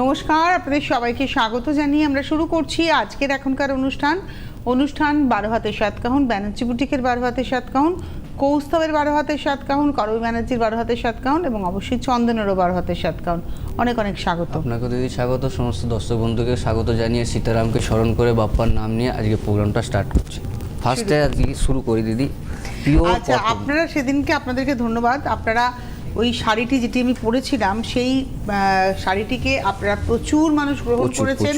নমস্কার, আপনাদের সবাইকে স্বাগত জানিয়ে আমরা শুরু করছি আজকের এখনকার অনুষ্ঠান 12 হাতের 7 কাহুন, ব্যানার্জি বুটিকের 12 হাতের 7 কাহুন, কৌস্তবের 12 হাতের 7 কাহুন, করবী ব্যানার্জির 12 হাতের 7 কাহুন এবং অবশ্যই চন্দনেরও 12 হাতের 7 কাহুন। অনেক অনেক স্বাগত। আপনাকে দিদি স্বাগত, সমস্ত দর্শক বন্ধুকে স্বাগত জানিয়ে সীতারামকে স্মরণ করে বাপ্পার নাম নিয়ে আজকে প্রোগ্রামটা স্টার্ট করছি। ফার্স্টে আজকে শুরু করি দিদি। আচ্ছা, আপনারা সেদিনকে আপনাদেরকে ধন্যবাদ। আপনারা ওই শাড়িটি যেটি আমি পরেছিলাম সেই শাড়িটিকে আপনারা প্রচুর মানুষ গ্রহণ করেছেন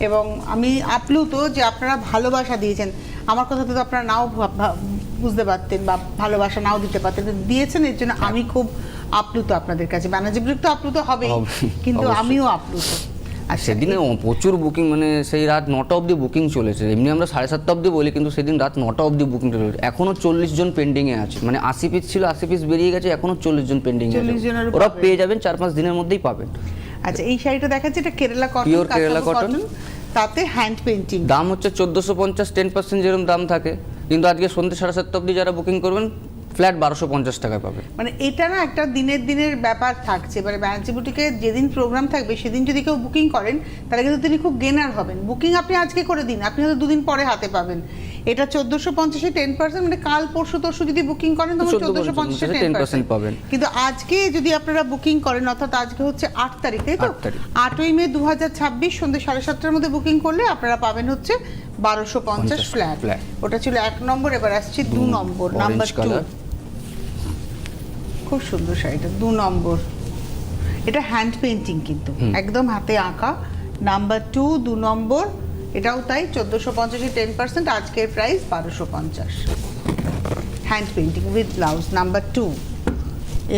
এবং আমি আপ্লুত যে আপনারা ভালোবাসা দিয়েছেন। আমার কথা তো আপনারা নাও বুঝতে পারতেন বা ভালোবাসা নাও দিতে পারতেন, দিয়েছেন, এর জন্য আমি খুব আপ্লুত আপনাদের কাছে। ব্যানার্জি গ্রুপ তো আপ্লুত হবে, কিন্তু আমিও আপ্লুত। আর সেদিনে প্রচুর বুকিং, মানে সেই রাত 9টা অবধি বুকিং চলেছে। এমনি আমরা 7:30 অবধি বলি, কিন্তু সেদিন রাত 9টা অবধি বুকিং চলেছে। এখনো 40 জন পেন্ডিংয়ে আছে, মানে 80 পিস ছিল, 80 পিস বেরিয়ে গেছে, এখনো 40 জন পেন্ডিংয়ে আছে। ওরা পেয়ে যাবেন 4-5 দিনের মধ্যেই পাবেন। আচ্ছা, এই শাড়িটা দেখাচ্ছে, এটা Kerala cotton, pure Kerala cotton, তাতে হ্যান্ড পেইন্টিং। দাম হচ্ছে 1450, 10% যেরকম দাম থাকে, কিন্তু আজকে সন্ধ্যে 7:30 অবধি যারা বুকিং করবেন ফ্ল্যাট 1250 টাকায় পাবে। মানে এটা না একটা দিনের ব্যাপার থাকছে। মানে ব্যানার্জি বুটিকে যেদিন প্রোগ্রাম থাকবে সেদিন যদি কেউ বুকিং করেন তাহলে কিন্তু তিনি খুব গেনার হবেন। বুকিং আপনি আজকে করে দিন, আপনি হয়তো 2 দিন পরে হাতে পাবেন। এটা 1450-এ 10%, মানে কাল পরশু তরশু যদি বুকিং করেন তখন 1450-এ 10% পাবেন। কিন্তু আজকে যদি আপনারা বুকিং করেন, অর্থাৎ আজকে হচ্ছে 8 তারিখ, তাই তো? 8ই মে 2026 সন্ধ্যে 7:30টার মধ্যে বুকিং করলে আপনারা পাবেন হচ্ছে 1250 ফ্ল্যাট। ওটা ছিল 1 নম্বর। এবার আসছে 2 নম্বর, নাম্বার 2। খুব সুন্দর শাড়িটা, 2 নম্বর। এটা হ্যান্ড পেইন্টিং, কিন্তু একদম হাতে আঁকা। নাম্বার 2 নম্বর, এটাও তাই। 1450-এ 10%, আজকের price 1250। Hand painting with blouse, number 2।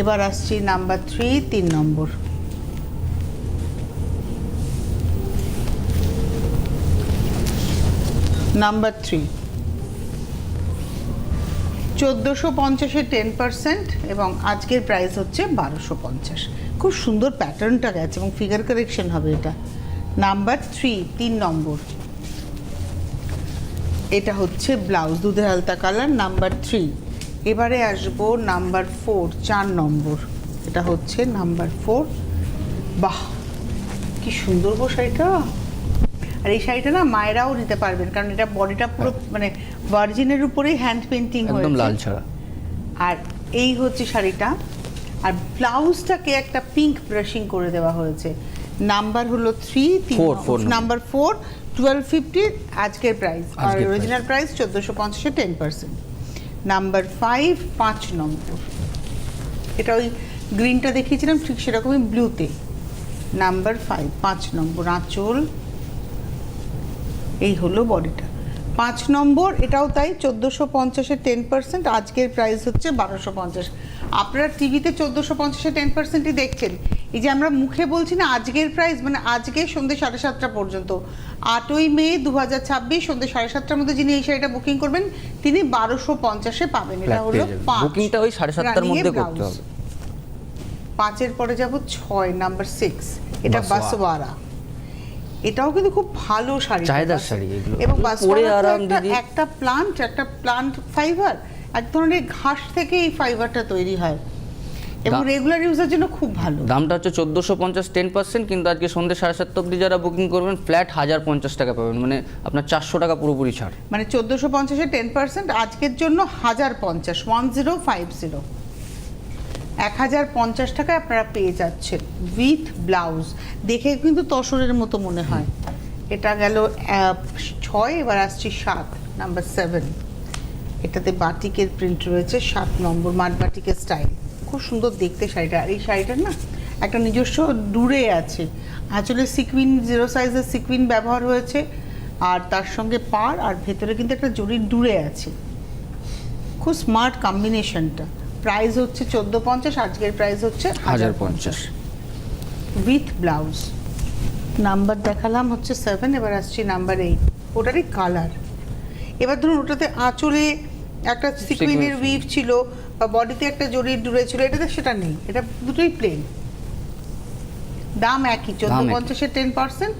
এবার আসছি নাম্বার 3 নম্বর। নাম্বার 3 1450-এ 10% এবং আজকের প্রাইস হচ্ছে 1250। খুব সুন্দর প্যাটার্নটা গেছে এবং ফিগার কারেকশন হবে এটা। নাম্বার 3 নম্বর, এটা হচ্ছে ব্লাউজ, দুধের আলতা কালার, নাম্বার 3। এবারে আসবো নাম্বার 4 নম্বর। এটা হচ্ছে নাম্বার 4। বাহ, কি সুন্দর গো শাড়িটা! আর এই শাড়িটা না মায়েরাও নিতে পারবেন, কারণ এটা বডিটা পুরো মানে ভার্জিনের উপরেই হ্যান্ড পেইন্টিং হয়েছে, একদম লাল ছাড়া। আর এই হচ্ছে শাড়িটা। আর ব্লাউজটাকে একটা পিঙ্ক ব্রাশিং করে দেওয়া হয়েছে। নাম্বার হলো 3 নাম্বার 4, 1250 আজকের প্রাইস, আর অরিজিনাল প্রাইস 1450-এ 10%। নাম্বার 5 নম্বর, এটা ওই গ্রিনটা দেখিয়েছিলাম ঠিক সেরকমই ব্লুতে। নাম্বার 5 নম্বর, আঁচল, এই হলো বডিটা। 5 নম্বর, এটাও তাই, 1450-এ 10%, আজকের প্রাইস হচ্ছে 1250। আপনারা টিভিতে 1450-এ 10%ই দেখছেন। এই যে আমরা মুখে বলছি না আজকের প্রাইস, মানে আজকে সন্ধ্যে 7:30 পর্যন্ত, 8ই মে 2026 সন্ধ্যে 7:30টার মধ্যে যিনি এই শাড়িটা বুকিং করবেন তিনি 1250-এ পাবেন। এটা হলো 5। বুকিংটা ওই 7:30টার মধ্যে করতে হবে। 5-এর পরে যাব 6 নাম্বার 6, এটা বাসওয়ারা। এটাও কিন্তু খুব ভালো শাড়ি, চাহিদার শাড়ি এগুলো, এবং পরে আরাম দিদি। একটা প্লান্ট ফাইবার, এক ধরনের ঘাস থেকে এই ফাইবারটা তৈরি হয় এবং রেগুলার ইউজের জন্য খুব ভালো। দামটা হচ্ছে 1450, 10%, কিন্তু আজকে সন্ধ্যে 7:30 অবধি যারা বুকিং করবেন ফ্ল্যাট 1050 টাকা পাবেন, মানে আপনার 400 টাকা পুরোপুরি ছাড়। মানে 1450-এ 10% আজকের জন্য 1050, 1050, 1050 টাকায় আপনারা পেয়ে যাচ্ছেন উইথ ব্লাউজ। দেখে কিন্তু তসরের মতো মনে হয়। এটা গেল 6, এবার আসছি 7 নাম্বার 7। এটাতে বাটিকের প্রিন্ট রয়েছে, 7 নম্বর, মাঠ বাটিকের স্টাইল। খুব সুন্দর দেখতে শাড়িটা। আর এই শাড়িটার না একটা নিজস্ব ডুরে আছে, আসলে সিকুইন, 0 সাইজের সিকুইন ব্যবহার হয়েছে, আর তার সঙ্গে পাড়, আর ভেতরে কিন্তু একটা জরির ডুরে আছে। খুব স্মার্ট কম্বিনেশনটা। প্রাইস হচ্ছে 1450, আজকের প্রাইস হচ্ছে 1050 উইথ ব্লাউজ। নাম্বার দেখালাম হচ্ছে 7, এবার আসছি নাম্বার 8। ওটারই কালার। এবার ধরুন ওটাতে আঁচলে একটা সিকুইনের উইভ ছিল বা বডিতে একটা জরির ডুরে ছিল, এটাতে সেটা নেই, এটা দুটোই প্লেন। দাম একই, 1450-এ 10%,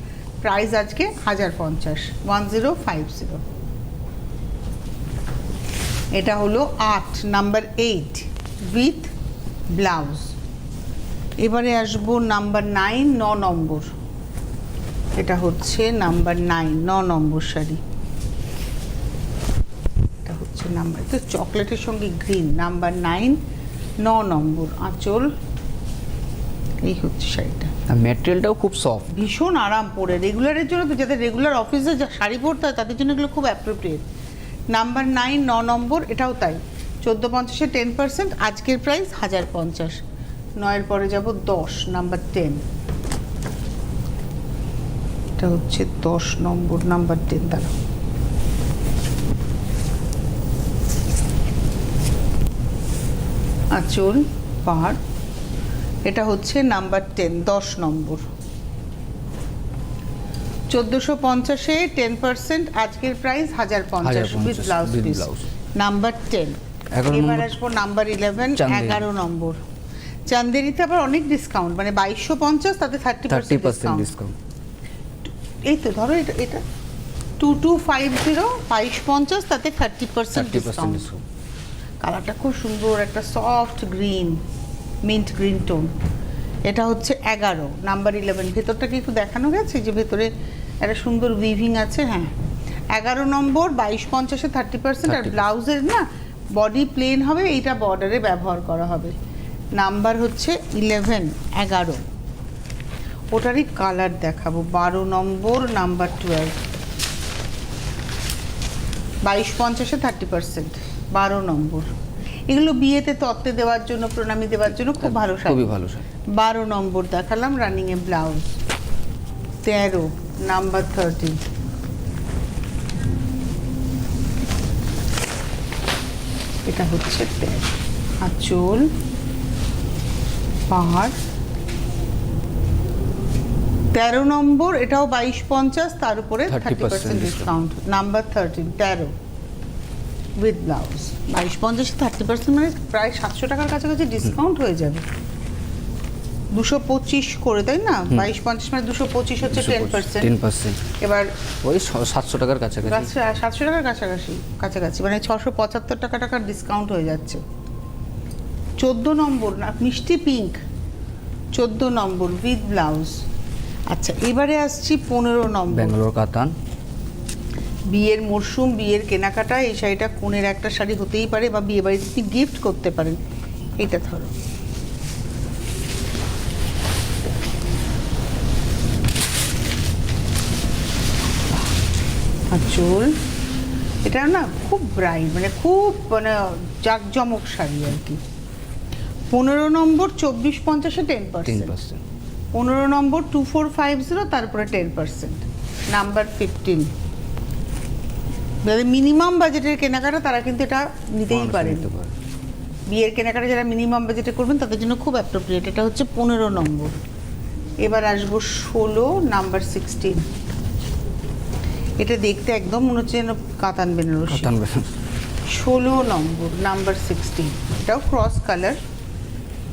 প্রাইস আজকে 1050, 1050। এটা হলো 8 নাম্বার 8 উইথ ব্লাউজ। এবারে আসবো নাম্বার 9 নম্বর। এটা হচ্ছে নাম্বার 9, 9 নম্বর শাড়ি। এটা হচ্ছে নাম্বার, তো চকলেটের সঙ্গে গ্রিন, নাম্বার 9, 9 নম্বর আঁচল। এই হচ্ছে শাড়িটা, আর ম্যাটেরিয়ালটাও খুব সফট। ভীষণ আরাম পরে, রেগুলারের জন্য তো, যাদের রেগুলার অফিসে শাড়ি পরতে হয় তাদের জন্য এগুলো খুব অ্যাপ্রোপ্রিয়েট। নাম্বার 9, 9 নম্বর, এটাও তাই, 1450-এ 10%, আজকের প্রাইস 1050। 9-এর পরে যাব 10, নাম্বার 10। এটা হচ্ছে 10 নম্বর, নাম্বার 10। দাঁড়াও, আঁচল পাড়, এটা হচ্ছে নাম্বার 10, 10 নম্বর। 1450-এ 10%, আজকের price 1050 with blouse piece, number 10। এবার আসবো নাম্বার 11, 11 নম্বর। চান্দেরিতে আবার অনেক ডিসকাউন্ট, মানে 2250, তাতে 30% ডিসকাউন্ট। এই তো ধরো, এটা 2250, 2250, তাতে 30% ডিসকাউন্ট। কালারটা খুব সুন্দর, একটা soft green, mint green tone. এটা হচ্ছে 11, নাম্বার 11। ভেতরটা কি একটু দেখানো গেছে, যে ভেতরে একটা সুন্দর উইভিং আছে? হ্যাঁ, 11 নম্বর, 2250-এ 30%। আর ব্লাউজের না বডি প্লেন হবে, এইটা বর্ডারে ব্যবহার করা হবে। নাম্বার হচ্ছে 11, 11। ওটারই কালার দেখাবো, 12 নম্বর, নাম্বার 12। 2250-এ 30%, 12 নম্বর। এগুলো বিয়েতে তত্ত্বে দেওয়ার জন্য, প্রণামী দেওয়ার জন্য খুব ভালো শাড়ি, খুবই ভালো শাড়ি। 12 নম্বর দেখালাম, রানিং এ ব্লাউজ। 13, নাম্বার 13। এটা হচ্ছে 13, আঁচল পাড়। 13 নম্বর, এটাও 2250, তার উপরে 30% ডিসকাউন্ট, নাম্বার 13, 13 উইথ ব্লাউজ। 2250-এ 30%, মানে প্রায় 700 টাকার কাছাকাছি ডিসকাউন্ট হয়ে যাবে। 225 করে, তাই না? 2250 মানে 225 হচ্ছে 10%। এবার ওই 700 টাকার কাছাকাছি, 700 টাকার কাছাকাছি, মানে 675 টাকার ডিসকাউন্ট হয়ে যাচ্ছে। 14 নম্বর, না মিষ্টি পিঙ্ক, 14 নম্বর উইথ ব্লাউজ। আচ্ছা, এবারে আসছি 15 নম্বর, ব্যাঙ্গালোর কাতান। বিয়ের মরশুম, বিয়ের কেনাকাটা, এই শাড়িটা কোণের একটা শাড়ি হতেই পারে, বা বিয়ে বাড়িতে আপনি গিফট করতে পারেন। এটা ধরো, আঁচল। এটা না খুব ব্রাইট, মানে খুব মানে জাঁকজমক শাড়ি আর কি। 15 নম্বর, 2450-এ 10%। 15 নম্বর, 2450, তারপরে 10%, নাম্বার 15। যাদের মিনিমাম বাজেটের কেনাকাটা তারা কিন্তু এটা নিতেই পারেন। বিয়ের কেনাকাটা যারা মিনিমাম বাজেটে করবেন তাদের জন্য খুব অ্যাপ্রোপ্রিয়েট। এটা হচ্ছে 15 নম্বর। এবার আসবো 16, নাম্বার 16। এটা দেখতে একদম মনে হচ্ছে যেন কাতান বেনারসি। 16 নম্বর, নাম্বার 16। এটাও ক্রস কালার,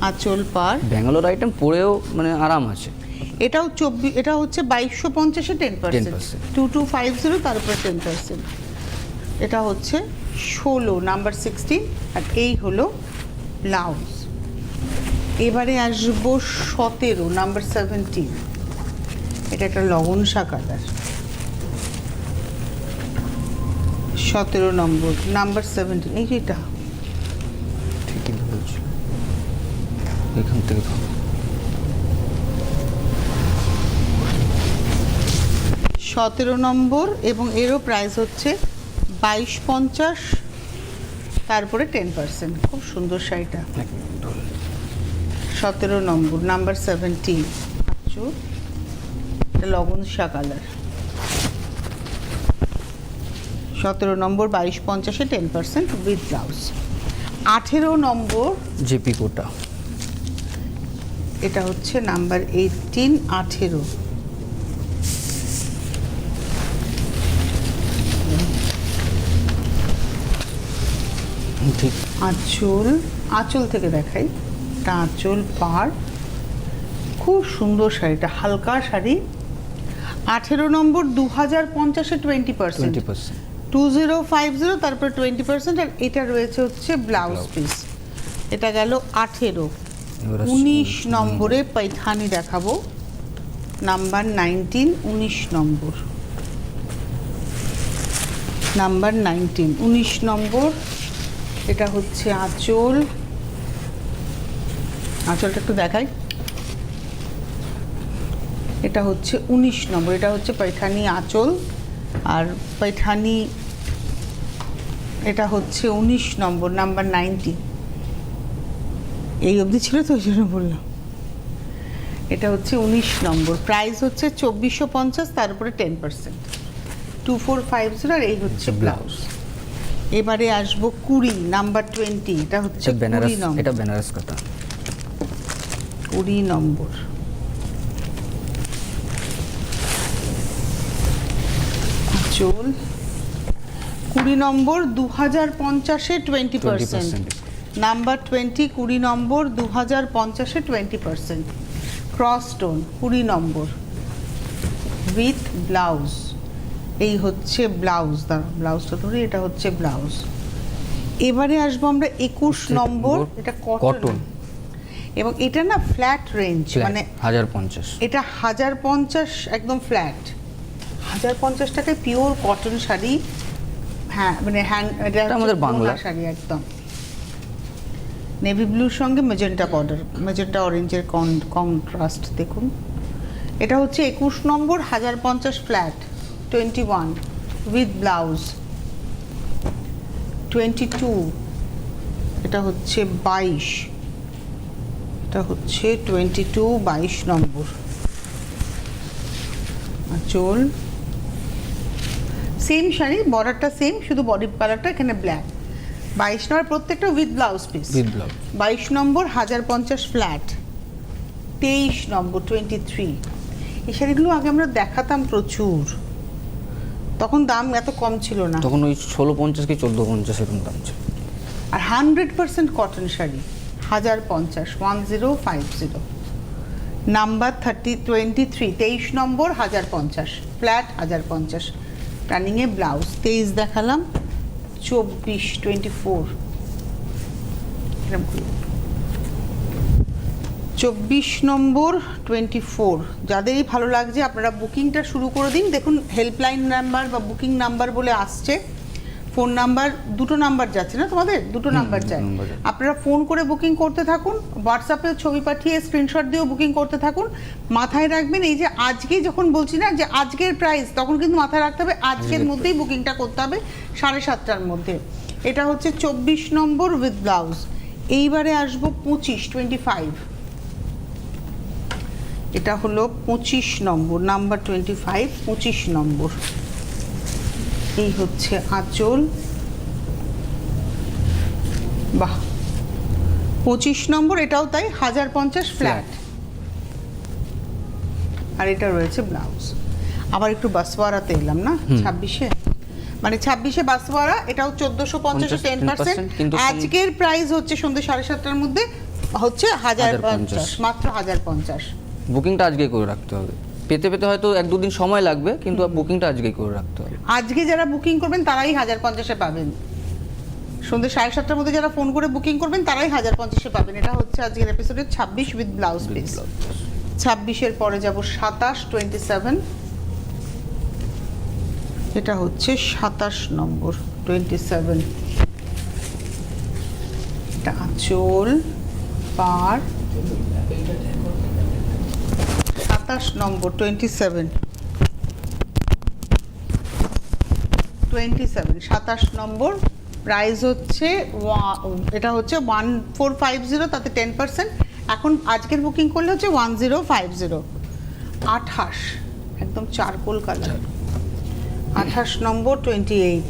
আঁচল পাড়। ব্যাঙ্গালোর আইটেম পরেও মানে আরাম আছে। এটাও 24, এটা হচ্ছে 2250-এ 10%, 2250, তারপরে 10%। এটা হচ্ছে 16, নাম্বার 16। আর এই হলো ব্লাউজ। এবারে আসবো 17, নাম্বার 17। এটা একটা লগনসা কালার, 17 নম্বর, নাম্বার 17। এই যেটা ঠিকই বলছো, এখান থেকে ধরো। 17 নম্বর, এবং এরও প্রাইস হচ্ছে 2250, তারপরে 10%। খুব সুন্দর শাড়িটা। 17 নম্বর, নাম্বার 17। আচ্ছা, এটা লগনসা কালার, 17 নম্বর, 2250-এ 10% উইথ ব্লাউজ। 18 নম্বর, জেপি কোটা। এটা হচ্ছে নাম্বার 18, 18। ঠিক, আঁচল থেকে দেখাই। এটা আঁচল পাড়, খুব সুন্দর শাড়িটা, হালকা শাড়ি। 18 নম্বর, 2050-এ 20%, 2050, তারপর 20%। আর এটা রয়েছে হচ্ছে ব্লাউজ পিস। এটা গেল 18। 19 নম্বরে পাইথানি দেখাবো। নাম্বার 19, 19 নম্বর, নাম্বার 19, 19 নম্বর। এটা হচ্ছে আঁচল, আঁচলটা একটু দেখাই। এটা হচ্ছে 19 নম্বর, এটা হচ্ছে पैठानी আঁচল আর पैठानी, এটা হচ্ছে 19 নম্বর, নাম্বার 90। এই অবধি ছিল তো ওই জন্য বললাম। এটা হচ্ছে 19 নম্বর, প্রাইস হচ্ছে 2450, তার উপরে 10%, 2450। আর এই হচ্ছে ব্লাউজ। এবারে আসবো 20, নাম্বার 20। এটা হচ্ছে 20 নম্বর, এটা বেনারস কাটা, 20 নম্বর। আঁচল 20 নম্বর, 2050-এ 20%। নাম্বার 20, 20 নম্বর, 2050-এ 20%। ক্রস স্টোন 20 নম্বর উইথ ব্লাউজ। এই হচ্ছে ব্লাউজ, দাঁড়া ব্লাউজটা ধরে, এটা হচ্ছে ব্লাউজ। এবারে আসবো আমরা 21 নম্বর, এটা কটন এবং এটা না ফ্ল্যাট রেঞ্জ, মানে 1050। এটা 1050 একদম ফ্ল্যাট, 1050 টাকায় পিওর কটন শাড়ি। হ্যাঁ মানে এটা আমাদের বাংলা শাড়ি একদম। নেভি ব্লুর সঙ্গে মেজেন্টা বর্ডার, মেজেন্টা অরেঞ্জের কন্ট্রাস্ট দেখুন। এটা হচ্ছে 21 নম্বর, 1050 ফ্ল্যাট, 21 উইথ ব্লাউজ। 22, এটা হচ্ছে 22, এটা হচ্ছে 22, 22 নম্বর। আঁচল সেম শাড়ি, বর্ডারটা সেম, শুধু বডি কালারটা এখানে ব্ল্যাক। 22 নম্বর প্রত্যেকটা with blouse piece. 22 number 1050 flat. 23 নম্বর 23। এই শাড়িগুলো আগে আমরা দেখাতাম প্রচুর, তখন দাম এত কম ছিল না, তখন ওই 1650 কি 1450 এরকম দাম ছিল। আর 100% কটন শাড়ি 1050, 1050। নাম্বার 23, 23 নম্বর 1050 ফ্ল্যাট, 1050 রানিংয়ে ব্লাউজ। 23 দেখালাম, 24, 24 24 নম্বর 24। যাদেরই ভালো লাগছে আপনারা বুকিংটা শুরু করে দিন। দেখুন হেল্পলাইন নাম্বার বা বুকিং নাম্বার বলে আসছে, ফোন নাম্বার, দুটো নাম্বার যাচ্ছে না তোমাদের, দুটো নাম্বার যায়। আপনারা ফোন করে বুকিং করতে থাকুন, হোয়াটসঅ্যাপে ছবি পাঠিয়ে স্ক্রিনশট দিয়েও বুকিং করতে থাকুন। মাথায় রাখবেন এই যে আজকে যখন বলছি না যে আজকের প্রাইস, তখন কিন্তু মাথায় রাখতে হবে আজকের মধ্যেই বুকিংটা করতে হবে 7:30টার মধ্যে। এটা হচ্ছে 24 নম্বর উইথ ব্লাউজ। এইবারে আসবো 25, 25। এটা হলো 25 নম্বর, নাম্বার 25, 25 নম্বর। এই হচ্ছে আঁচল, বাহ 25 নম্বর, এটাও তাই 1050 ফ্ল্যাট। আর এটা রয়েছে ব্লাউজ। আবার একটু বাসওয়ারাতে এলাম না, 26-এ, মানে 26-এ বাসওয়ারা, এটাও 1450-এ 10%। আজকের প্রাইস হচ্ছে সন্ধ্যে 7:30টার মধ্যে হচ্ছে 1050, মাত্র 1050। বুকিংটা আজকেই করে রাখতে হবে, পেতে পেতে হয়তো 1-2 দিন সময় লাগবে, কিন্তু বুকিংটা আজকেই করে রাখতে হবে। আজকে যারা বুকিং করবেন তারাই 1050-এ পাবেন। সন্ধ্যে 7:30টার মধ্যে যারা ফোন করে বুকিং করবেন তারাই 1050-এ পাবেন। এটা হচ্ছে আজকের এপিসোডে 26 উইথ ব্লাউজ পিস। 26-এর পরে যাব 27, 27। এটা হচ্ছে 27 নম্বর, 27। এটা আঁচল, পার, 27 নম্বর, 27, 27 নম্বর। প্রাইস হচ্ছে এটা হচ্ছে 1450, তাতে 10%। এখন আজকের বুকিং করলে হচ্ছে 1050। 28, একদম চারকোল কালার, 28 নম্বর, 28।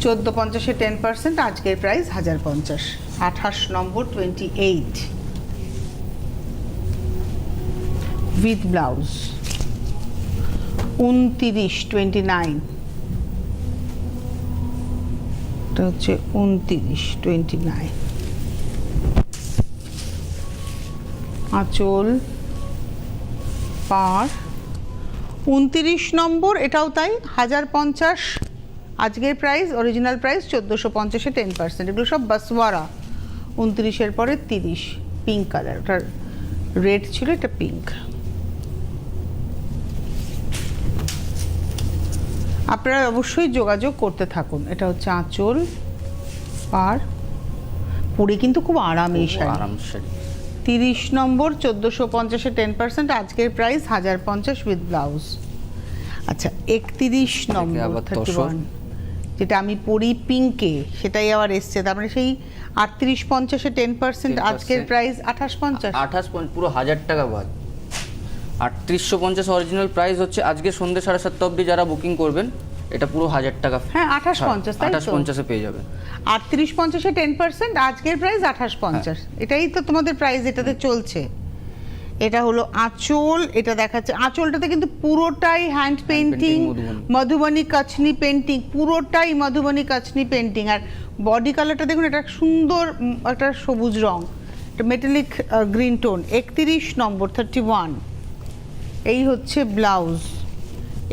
1450-এ 10%, আজকের প্রাইস 1050। 28 number, 28 with blouse. 29, 29। এটা হচ্ছে 29, 29। আঁচল, পাড় 29 নম্বর, এটাও তাই 1050। আজকের প্রাইস, অরিজিনাল প্রাইস 1450-এ 10%। এগুলো সব বাসওয়ারা। 29-এর পরে 30, পিঙ্ক কালার, ওটার রেড ছিল, এটা পিঙ্ক। আপনারা অবশ্যই যোগাযোগ করতে থাকুন। এটা হচ্ছে আঁচল, পাড়, পরে কিন্তু খুব আরাম এই শাড়ি। আরাম শাড়ি। 30 নম্বর 1450-এ 10%, আজকের প্রাইস 1050 উইথ ব্লাউজ। আচ্ছা 31 নম্বর আবার 31, যেটা আমি পরি পিঙ্কে, সেটাই আবার এসছে। তার মানে সেই 3850-এ 10%, আজকের প্রাইস 2850। 28 পুরো 1000 টাকা বাদ। 3850 অরিজিনাল প্রাইস হচ্ছে, আজকে সন্ধ্যে 7:30 অবধি যারা বুকিং করবেন এটা পুরো 1000 টাকা। হ্যাঁ 2850, তাই তো? 2850-এ পেয়ে যাবেন। 3850-এ 10%, আজকের প্রাইস 2850। এটাই তো তোমাদের প্রাইস এটাতে চলছে। এটা হলো আঁচল, এটা দেখাচ্ছে। আঁচলটাতে কিন্তু পুরোটাই হ্যান্ড পেইন্টিং, মধুবনী কাচনি পেইন্টিং, পুরোটাই মধুবনী কাচনি পেইন্টিং। আর বডি কালারটা দেখুন, এটা সুন্দর একটা সবুজ রং, এটা মেটালিক গ্রিন টোন। 31 নম্বর 31, এই হচ্ছে ব্লাউজ।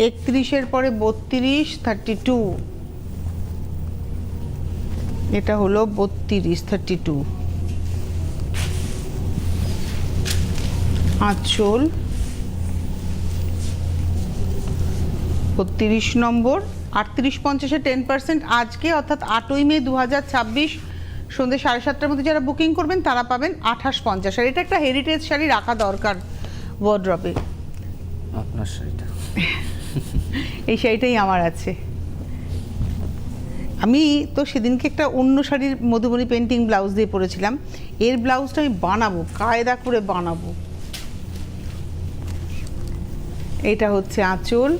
31-এর পরে 32, 32, এটা হলো 32, 32। আঁচল 32 নম্বর, 3850-এ 10%, আজকে অর্থাৎ 8ই মে 2026 সন্ধ্যে 7:30টার মধ্যে যারা বুকিং করবেন তারা পাবেন 2850। আর এটা একটা হেরিটেজ শাড়ি রাখা দরকার ওয়ার্ড্রপে। আপনার শাড়িটা, এই শাড়িটাই আমার আছে। আমি তো সেদিনকে একটা অন্য শাড়ির মধুবনী পেন্টিং ব্লাউজ দিয়ে পরেছিলাম, এর ব্লাউজটা আমি বানাবো, কায়দা করে বানাবো। এটা হচ্ছে আঁচল,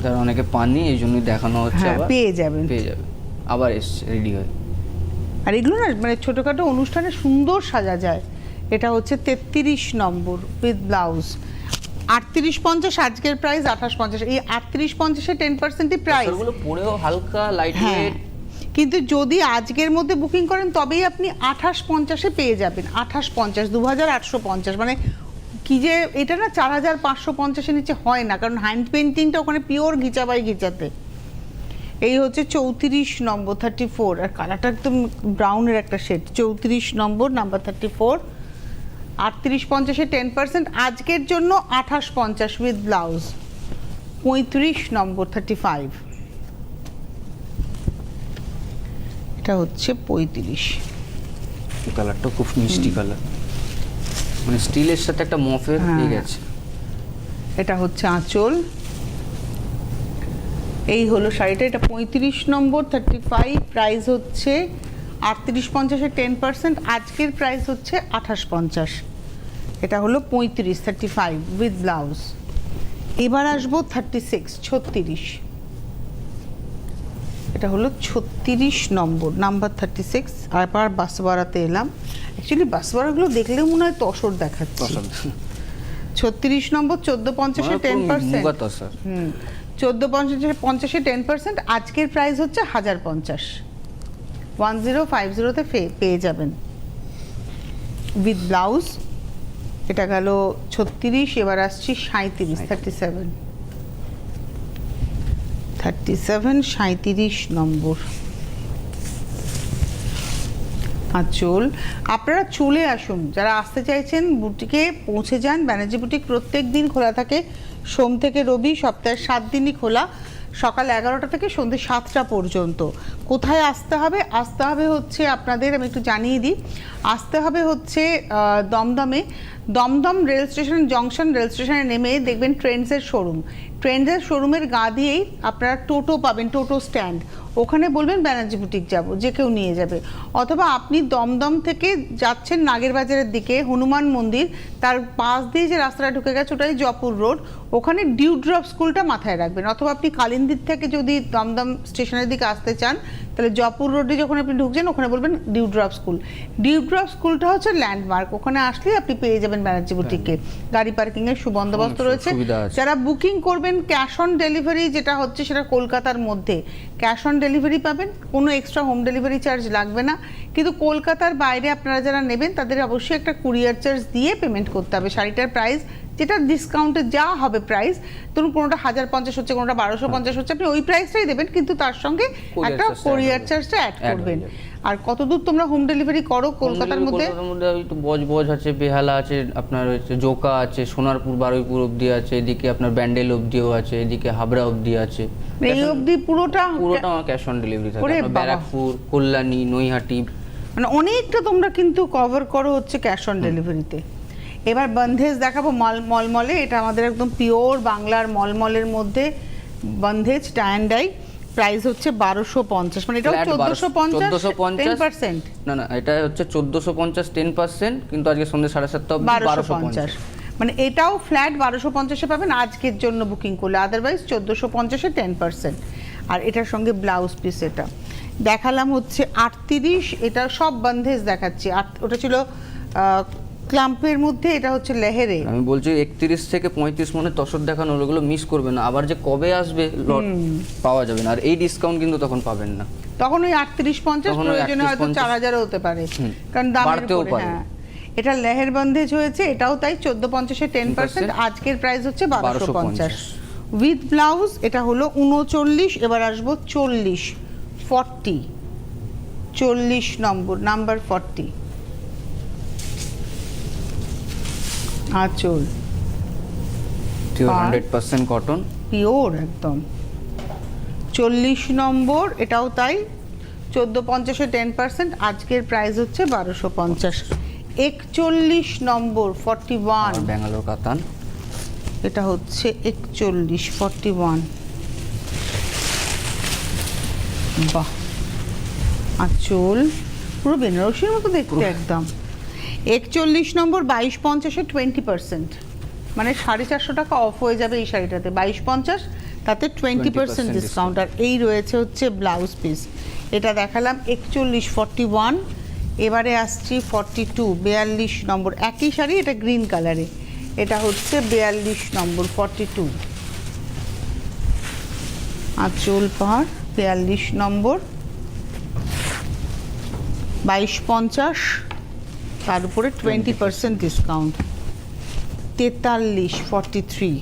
যারা অনেকে পাননি এই জন্যই দেখানো হচ্ছে। হ্যাঁ আবার পেয়ে যাবেন, পেয়ে যাবে, আবার এসছে রেডি হয়ে। আর এগুলো না মানে ছোটোখাটো অনুষ্ঠানে সুন্দর সাজা যায়। এটা হচ্ছে 33 নম্বর উইথ ব্লাউজ। 3850, আজকের প্রাইস 2850। এই 3850-এ 10%ই প্রাইস। ওগুলো পরেও হালকা লাইট হ্যাঁ, ওয়েট। কিন্তু যদি আজকের মধ্যে বুকিং করেন তবেই আপনি 2850-এ পেয়ে যাবেন। 2850, 2850, মানে কি যে এটা না 4550-এর নিচে হয় না, কারণ হ্যান্ড পেন্টিংটা ওখানে পিওর ঘিচা বাই ঘিচাতে। এই হচ্ছে 34 নম্বর 34, আর কালারটা একদম ব্রাউনের একটা শেড। 34 নম্বর নাম্বার 34, 3850-এ 10%, আজকের জন্য 2850 উইথ ব্লাউজ। 35 নম্বর 35, এটা হচ্ছে 35। কালারটা খুব মিষ্টি কালার, মানে স্টিলের সাথে একটা মফের হয়ে গেছে। এটা হচ্ছে আঁচল, এই হলো শাড়িটা। এটা 35 নম্বর 35, প্রাইস হচ্ছে 3850-এ 10%, আজকের প্রাইস হচ্ছে 2850। এটা হলো 35 35 উইথ ব্লাউজ। এবার আসবো 36 36, এটা হলো 36 নম্বর নাম্বার 36। আবার বাসবাড়াতে এলাম। অ্যাকচুয়ালি বাসবাড়াগুলো দেখলেও মনে হয় তসর দেখাচ্ছে। 36 নম্বর 1450-এ 10%, 1450-এ 10%, আজকের প্রাইস হচ্ছে 1050। 1050-তে পেয়ে যাবেন উইথ ব্লাউজ। এটা গেল 36, এবার আসছি 37 37 37 নম্বর আঁচল। আপনারা চলে আসুন, যারা আসতে চাইছেন বুটিকে পৌঁছে যান। ব্যানার্জি বুটিক প্রত্যেক দিন খোলা থাকে, সোম থেকে রবি, সপ্তাহের 7 দিনই খোলা, সকাল 11টা থেকে সন্ধ্যে 7টা পর্যন্ত। কোথায় আসতে হবে? আসতে হবে হচ্ছে আপনাদের, আমি একটু জানিয়ে দিই, আসতে হবে হচ্ছে দমদমে। Dumdum rail station junction rail স্টেশনে নেমে দেখবেন ট্রেন্ডসের শোরুম। ট্রেন্ডসের শোরুমের গা দিয়েই আপনারা টোটো পাবেন, টোটো স্ট্যান্ড। ওখানে বলবেন ব্যানার্জি বুটিক যাব, যে কেউ নিয়ে যাবে। অথবা আপনি দমদম থেকে যাচ্ছেন নাগেরবাজারের দিকে, হনুমান মন্দির, তার পাশ দিয়ে যে রাস্তাটা ঢুকে গেছে ওটাই জয়পুর রোড, ওখানে ডিউ ড্রপ স্কুলটা মাথায় রাখবেন। অথবা আপনি কালিন্দির থেকে যদি দমদম স্টেশনের দিকে আসতে চান, তাহলে জয়পুর রোডে যখন আপনি ঢুকছেন ওখানে বলবেন dew drop school. Dew drop স্কুলটা হচ্ছে ল্যান্ডমার্ক, ওখানে আসলে আপনি পেয়ে যাবেন ব্যানার্জি বুটিককে। গাড়ি পার্কিংয়ের সুবন্দোবস্ত রয়েছে। যারা বুকিং করবেন ক্যাশ অন ডেলিভারি, যেটা হচ্ছে সেটা কলকাতার মধ্যে ক্যাশ অন ডেলিভারি পাবেন, কোনো এক্সট্রা হোম ডেলিভারি চার্জ লাগবে না। কিন্তু কলকাতার বাইরে আপনারা যারা নেবেন তাদের অবশ্যই একটা কুরিয়ার চার্জ দিয়ে পেমেন্ট করতে হবে। শাড়িটার প্রাইস যেটা ডিসকাউন্টে যা হবে প্রাইস, ধরুন কোনোটা 1050 হচ্ছে, কোনোটা 1250 হচ্ছে, আপনি ওই প্রাইসটাই দেবেন, কিন্তু তার সঙ্গে একটা কুরিয়ার চার্জটা অ্যাড করবেন। আর কতদূর তোমরা হোম ডেলিভারি করো কলকাতার মধ্যে? কলকাতার মধ্যে ওই তো বজ আছে, বেহালা আছে, আপনার হচ্ছে জোকা আছে, সোনারপুর বারুইপুর অবধি আছে, এদিকে আপনার ব্যান্ডেল অবধিও আছে, এদিকে হাবড়া অবধি আছে। এই অবধি পুরোটা আমার ক্যাশ অন ডেলিভারি থাকে। ওরে আপনার বাবা। ব্যারাকপুর, কল্যাণী, নৈহাটি, মানে অনেকটা তোমরা কিন্তু কভার করো হচ্ছে ক্যাশ অন ডেলিভারিতে। এবার বন্ধেজ দেখাবো মলমলে, এটা আমাদের একদম পিওর বাংলার মলমলের মধ্যে বন্ধেজ টাই, প্রাইস হচ্ছে 1250, মানে এটাও 1450 10%। না এটা হচ্ছে 1450 10%, কিন্তু আজকে সন্ধ্যে 7:30 অবধি 1250। মানে এটাও ফ্ল্যাট 1250-এ পাবেন আজকের জন্য বুকিং করলে, আদারওয়াইজ 1450-এ 10%। আর এটার সঙ্গে ব্লাউজ পিস এটা দেখালাম হচ্ছে 38, এটা সব বন্ধেজ দেখাচ্ছি। ওটা ছিল ক্লাম্পের মধ্যে, এটা হচ্ছে লেহেরে। আমি বলছি 31 থেকে 35 মনে তসর দেখানো, ওগুলো মিস করবেন না, আবার যে কবে আসবে লট পাওয়া যাবে না, আর এই ডিসকাউন্ট কিন্তু তখন পাবেন না। তখন ওই 38-50 প্রয়োজনে হয়তো 4000-ও হতে পারে, কারণ দামের উপরে। হ্যাঁ, এটা লেহের বন্ধেজ হয়েছে, এটাও তাই 1450-এ 10%, আজকের প্রাইস হচ্ছে 1250 উইথ ব্লাউজ। এটা হলো 39, এবার আসবো 40 নাম্বার 40 আঁচল, 100% কটন, পিওর একদম। 40 নম্বর, এটাও তাই 1450-এ 10%, আজকের প্রাইস হচ্ছে 1250। 41 নম্বর 41, ব্যাঙ্গালোর কাতান, এটা হচ্ছে 41 বাহ, আঁচল পুরো বেনারসির মতো দেখতে একদম। 41 নম্বর 2250-এ 20%, মানে 450 টাকা অফ হয়ে যাবে এই শাড়িটাতে। 2250, তাতে 20% ডিসকাউন্ট। আর এই রয়েছে হচ্ছে ব্লাউজ পিস, এটা দেখালাম 41 এবারে আসছি 42 42 নম্বর, একই শাড়ি, এটা গ্রিন কালারে, এটা হচ্ছে 42 নম্বর 42 আঁচল পাড় 42 নম্বর 2250, তার উপরে 20% ডিসকাউন্ট। 43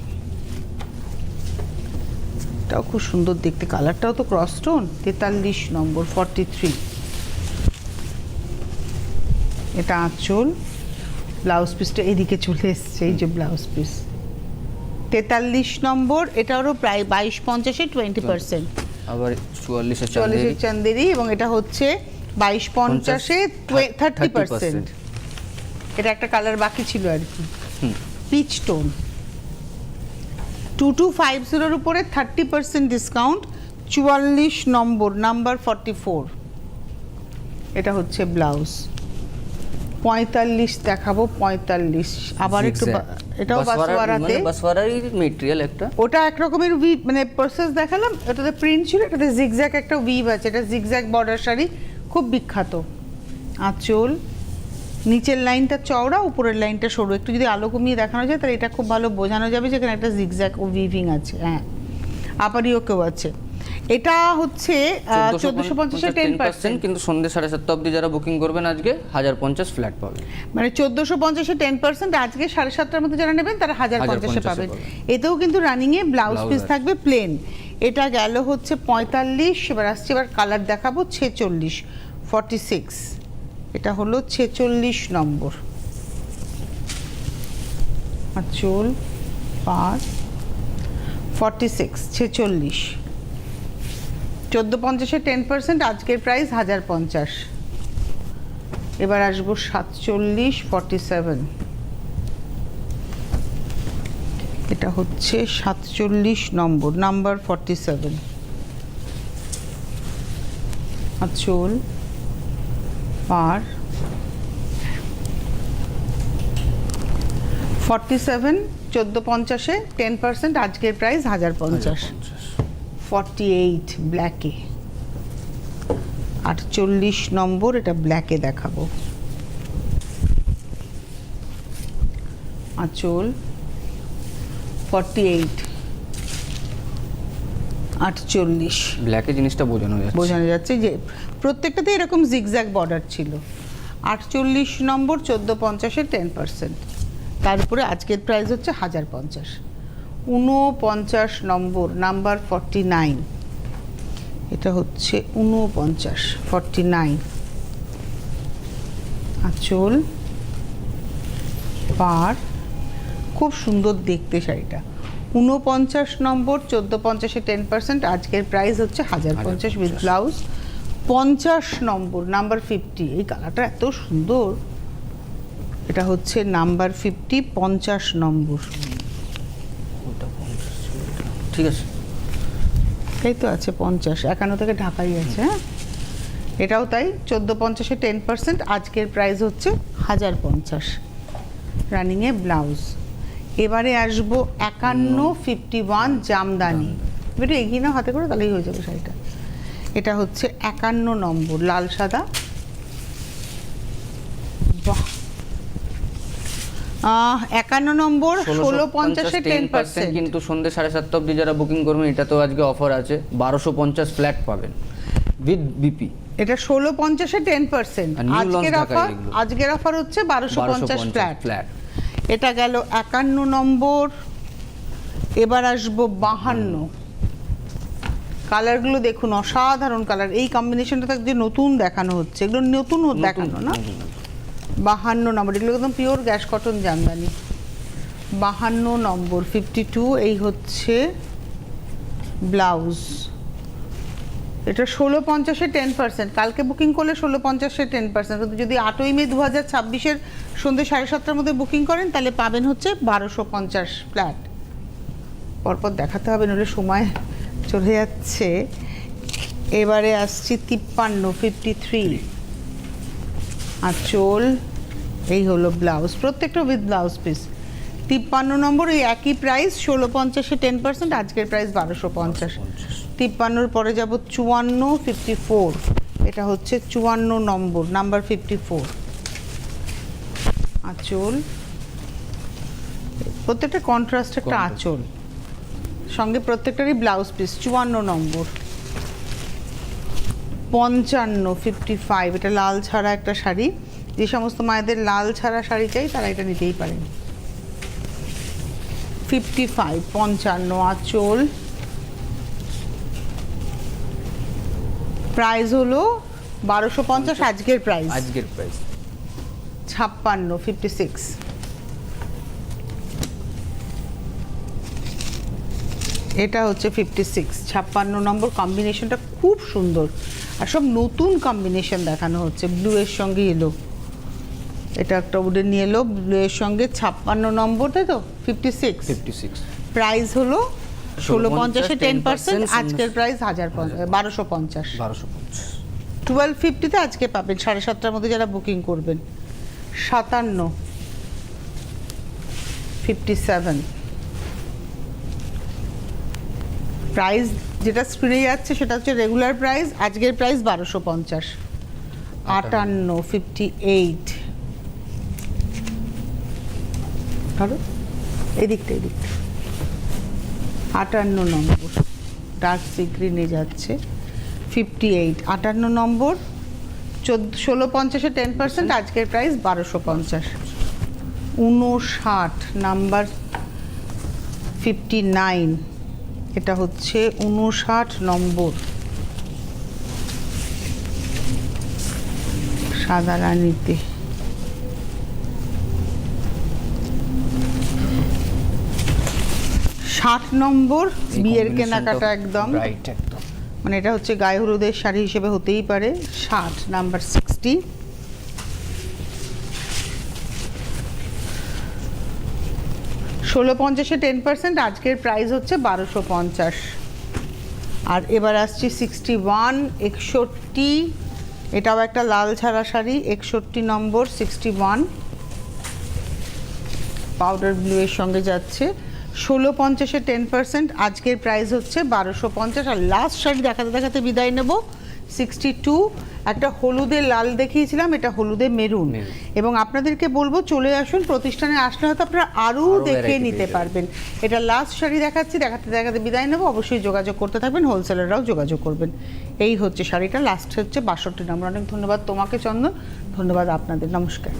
এটাও খুব সুন্দর দেখতে, কালারটাও তো ক্রস টোন। 43 নম্বর 43, এটা আঁচল, ব্লাউজ পিসটা এদিকে চলে এসছে, এই যে ব্লাউজ পিস। 43 নম্বর, এটারও প্রায় 2250-এ 20%। আবার 44 চান্দেরি, এবং এটা হচ্ছে 2250-এ 30%। এটা একটা কালার বাকি ছিল আর কি, পিচ টোন। 2250-এর উপরে 30% ডিসকাউন্ট। 44 নম্বর নাম্বার 44, এটা হচ্ছে ব্লাউজ। 45 দেখাবো, 45 আবার একটু, এটাও বাসওয়ারাতে, বাসওয়ারাই ম্যাটেরিয়াল একটা, ওটা এক রকমের উইভ, মানে প্রসেস দেখালাম, এটাতে প্রিন্ট ছিল, এটাতে জিগজ্যাগ একটা উইভ আছে, এটা জিগজ্যাগ বর্ডার শাড়ি, খুব বিখ্যাত। আঁচল, নিচের লাইনটা চওড়া, উপরের লাইনটা সরু, একটু যদি আলো কমিয়ে দেখানো যায় তাহলে এটা খুব ভালো বোঝানো যাবে যেখানে একটা জিগজ্যাগ ও উইভিং আছে। হ্যাঁ, আপারিও কেউ আছে। এটা হচ্ছে 1450-এ 10%, কিন্তু সন্ধ্যে 7:30 অবধি যারা বুকিং করবেন আজকে 1050 ফ্ল্যাট পাবে। মানে 1450-এ 10%, আজকে 7:30-টার মধ্যে যারা নেবেন তারা 1050-এ পাবেন। এতেও কিন্তু রানিংয়ে ব্লাউজ পিস থাকবে প্লেন। এটা গেল হচ্ছে 45, এবার আসছে, এবার কালার দেখাবো 46 এটা হলো 46 নম্বর আঁচল পার 46 1450-এ 10%, আজকের প্রাইস 1050। এবার আসবো 47 এটা হচ্ছে 47 নম্বর নাম্বার 47 আঁচল পার 47 1450-এ 10%, আজকের প্রাইস 1050। 48 ব্ল্যাকে 48 নম্বর, এটা ব্ল্যাকে দেখাবো। আঁচল 48 48 ব্ল্যাকে জিনিসটা বোঝানো যাচ্ছে যে প্রত্যেকটাতে এরকম জিগজ্যাগ বর্ডার ছিল। 48 নম্বর 1450-এ 10%, তার উপরে আজকের প্রাইস হচ্ছে 1050। 49 নম্বর নাম্বার 49, এটা হচ্ছে 49 আঁচল, পার, খুব সুন্দর দেখতে শাড়িটা। 49 নম্বর, 1450-এ 10%, আজকের প্রাইস হচ্ছে 1050 উইথ ব্লাউজ। 50 নম্বর, নাম্বার 50, এই কালারটা এত সুন্দর, এটা হচ্ছে নাম্বার 50, 50 নম্বর। ঠিক আছে, এই তো আছে 50, 51 থেকে ঢাকাই আছে। হ্যাঁ, এটাও তাই, 1450-এ 10%, আজকের প্রাইস হচ্ছে 1050, রানিংয়ে ব্লাউজ। এবারে আসবো 51-51 জামদানি। একটু এগিয়ে নাও হাতে করে, তাহলেই হয়ে যাবে শাড়িটা। এটা হচ্ছে 51 নম্বর, লাল সাদা। বাহ, 51 নম্বর, 1650-এ 10%, কিন্তু সন্ধ্যে 7:30 অবধি যারা বুকিং করবেন, এটা তো আজকে অফার আছে, 1250 ফ্ল্যাট পাবেন উইথ বিপি। এটা 1650-এ 10%, আর new launch ঢাকায় এগুলো। আজকের অফার হচ্ছে 1250 ফ্ল্যাট। ফ্ল্যাট। এটা গেল 51 নম্বর। এবার আসবো 52। কালারগুলো দেখুন, অসাধারণ কালার। এই কম্বিনেশনটা যে নতুন দেখানো হচ্ছে, এগুলো নতুন দেখানো না। 52 নম্বর, এগুলো একদম পিওর গ্যাস কটন জামদানি। 52 নম্বর, 52, এই হচ্ছে ব্লাউজ। এটা 1650-এ 10%, কালকে বুকিং করলে 1650-এ 10%, কিন্তু যদি 8ই মে 2026-এর সন্ধ্যে 7:30টার মধ্যে বুকিং করেন তাহলে পাবেন হচ্ছে 1250 ফ্ল্যাট। পরপর দেখাতে হবে, নইলে সময় চলে যাচ্ছে। এবারে আসছি 53, 53, আঁচল, এই হলো ব্লাউজ, প্রত্যেকটা উইথ ব্লাউজ পিস। 53 নম্বর, এই একই প্রাইস, 1650-এ 10%, আজকের প্রাইস 1250। 53-র পরে যাব 54, 54, এটা হচ্ছে 54 নম্বর, নাম্বার 54, আঁচল, প্রত্যেকটা কন্ট্রাস্ট একটা আঁচল, সঙ্গে প্রত্যেকটারই ব্লাউজ পিস। 54 নম্বর, 55, 55, এটা লাল ছাড়া একটা শাড়ি। যে সমস্ত মায়েদের লাল ছাড়া শাড়ি চাই তারা এটা নিতেই পারেন। 55, 55, আঁচল, প্রাইস হলো 1250, আজকের প্রাইস। 56, 56, এটা হচ্ছে 56, 56 নম্বর। কম্বিনেশনটা খুব সুন্দর, আর সব নতুন কম্বিনেশন দেখানো হচ্ছে। ব্লু এর সঙ্গে এলো, এটা একটা উডেন এলো, ব্লু এর সঙ্গে 56 নম্বর, তাই তো? 56, প্রাইস হলো 1650-এ 10%, আজকের প্রাইস 1250। 1250-তে আজকে পাবেন 7:30টার মধ্যে যারা বুকিং করবেন। 57, 57, প্রাইস যেটা স্ক্রিনে যাচ্ছে সেটা হচ্ছে রেগুলার প্রাইস, আজকের প্রাইস 1250। 58, 58, ধরো এদিকটা, 58 নম্বর, ডার্ক সি গ্রিনে যাচ্ছে। 58, 58 নম্বর, 1650-এ 10%, আজকের প্রাইস 1250। 59 নাম্বার 59, এটা হচ্ছে 59 নম্বর, সাদা রানীতে। 60 নম্বর, বিয়ের কেনাকাটা একদম, মানে এটা হচ্ছে গায়ে হলুদের শাড়ি হিসেবে হতেই পারে। 60, নাম্বার 60, 1650-এ 10%, আজকের প্রাইস হচ্ছে 1250। আর এবার আসছি 61, 61, এটাও একটা লাল ছাড়া শাড়ি। 61 নম্বর, 61, পাউডার ব্লু এর সঙ্গে যাচ্ছে। 1650-এ 10%, আজকের প্রাইস হচ্ছে 1250। আর লাস্ট শাড়ি দেখাতে দেখাতে বিদায় নেব। 62, একটা হলুদের লাল দেখিয়েছিলাম, এটা হলুদে মেরুন। এবং আপনাদেরকে বলবো চলে আসুন, প্রতিষ্ঠানে আসলে হয়তো আপনারা আরও দেখে নিতে পারবেন। এটা লাস্ট শাড়ি দেখাচ্ছি, দেখাতে দেখাতে বিদায় নেব। অবশ্যই যোগাযোগ করতে থাকবেন, হোলসেলাররাও যোগাযোগ করবেন। এই হচ্ছে শাড়িটা, লাস্ট হচ্ছে 62 নম্বর। অনেক ধন্যবাদ তোমাকে চন্দন, ধন্যবাদ আপনাদের, নমস্কার।